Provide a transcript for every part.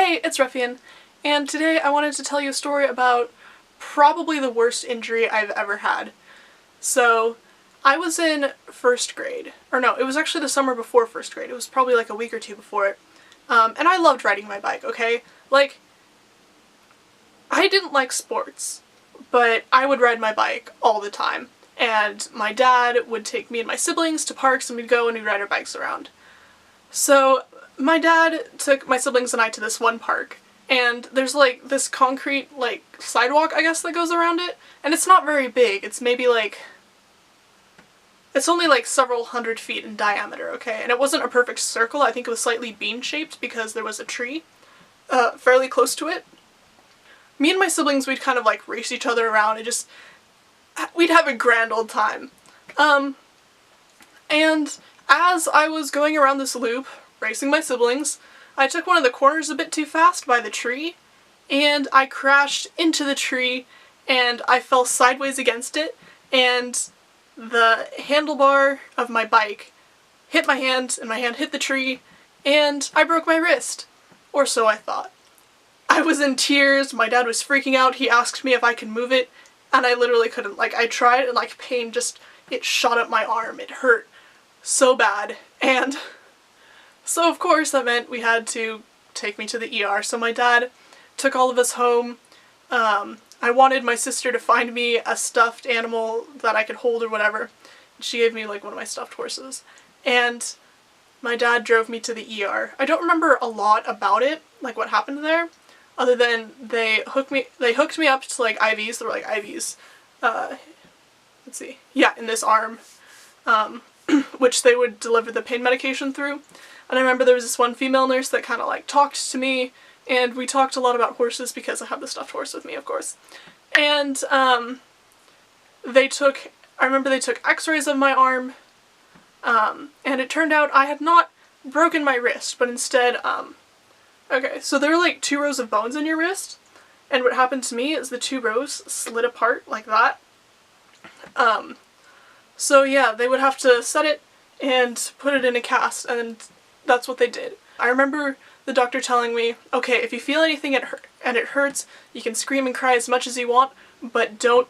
Hey, it's Ruffian, and today I wanted to tell you a story about probably the worst injury I've ever had. So, I was in first grade, or no, it was actually the summer before first grade, it was probably like a week or two before it, and I loved riding my bike, okay? Like, I didn't like sports, but I would ride my bike all the time, and my dad would take me and my siblings to parks and we'd go and we'd ride our bikes around. So, my dad took my siblings and I to this one park, and there's like this concrete like sidewalk, I guess, that goes around it, and it's not very big. It's maybe like, it's only like several hundred feet in diameter, okay? And it wasn't a perfect circle. I think it was slightly bean-shaped because there was a tree fairly close to it. Me and my siblings, we'd kind of like race each other around and we'd have a grand old time. And as I was going around this loop, racing my siblings, I took one of the corners a bit too fast by the tree, and I crashed into the tree, and I fell sideways against it, and the handlebar of my bike hit my hand, and my hand hit the tree, and I broke my wrist. Or so I thought. I was in tears, my dad was freaking out, he asked me if I could move it, and I literally couldn't. Like, I tried, and like pain just, it shot up my arm, it hurt so bad, and so of course that meant we had to take me to the ER. So my dad took all of us home. I wanted my sister to find me a stuffed animal that I could hold or whatever. She gave me like one of my stuffed horses. And my dad drove me to the ER. I don't remember a lot about it, like what happened there, other than they hooked me up to like IVs. They were like IVs. Let's see. Yeah, in this arm. Which they would deliver the pain medication through. And I remember there was this one female nurse that kind of like talked to me, and we talked a lot about horses because I had the stuffed horse with me, of course. And I remember they took x-rays of my arm, and it turned out I had not broken my wrist, but instead, okay, so there are like 2 rows of bones in your wrist, and what happened to me is the 2 rows slid apart like that. So yeah, they would have to set it and put it in a cast, and that's what they did. I remember the doctor telling me, okay, if you feel anything and it hurts, you can scream and cry as much as you want, but don't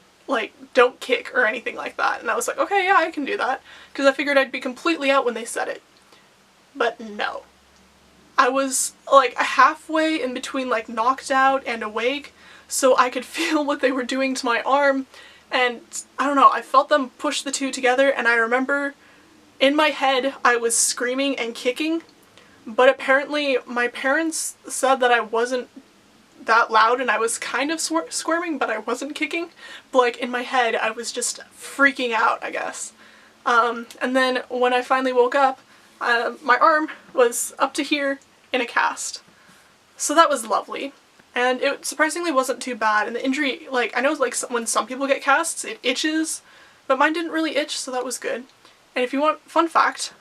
kick or anything like that. And I was like, okay, yeah, I can do that, because I figured I'd be completely out when they said it. But no. I was like halfway in between like knocked out and awake, so I could feel what they were doing to my arm, and I don't know, I felt them push the 2 together, and I remember in my head I was screaming and kicking, but apparently my parents said that I wasn't that loud and I was kind of squirming, but I wasn't kicking. But like in my head I was just freaking out, I guess. And then when I finally woke up, my arm was up to here in a cast. So that was lovely. And it surprisingly wasn't too bad, and the injury, like, I know like when some people get casts, it itches, but mine didn't really itch, so that was good. And if you want fun fact,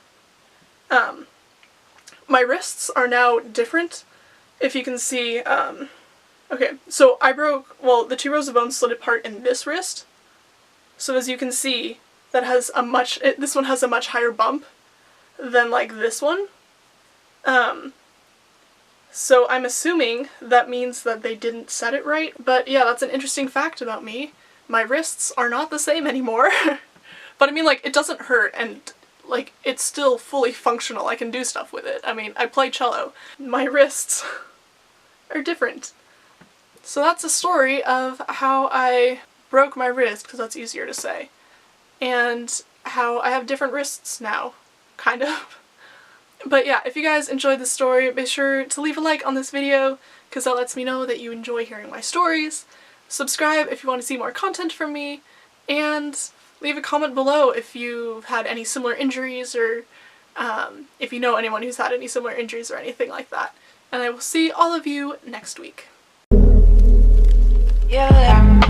my wrists are now different. If you can see, okay, so I broke, well, the 2 rows of bones slid apart in this wrist. So as you can see, that has this one has a much higher bump than like this one. So I'm assuming that means that they didn't set it right, but yeah, that's an interesting fact about me. My wrists are not the same anymore. But I mean, like, it doesn't hurt, and like, it's still fully functional. I can do stuff with it. I mean, I play cello. My wrists are different. So that's a story of how I broke my wrist, because that's easier to say, and how I have different wrists now, kind of. But yeah, if you guys enjoyed this story, be sure to leave a like on this video, because that lets me know that you enjoy hearing my stories. Subscribe if you want to see more content from me, and leave a comment below if you've had any similar injuries, or if you know anyone who's had any similar injuries or anything like that. And I will see all of you next week. Yeah,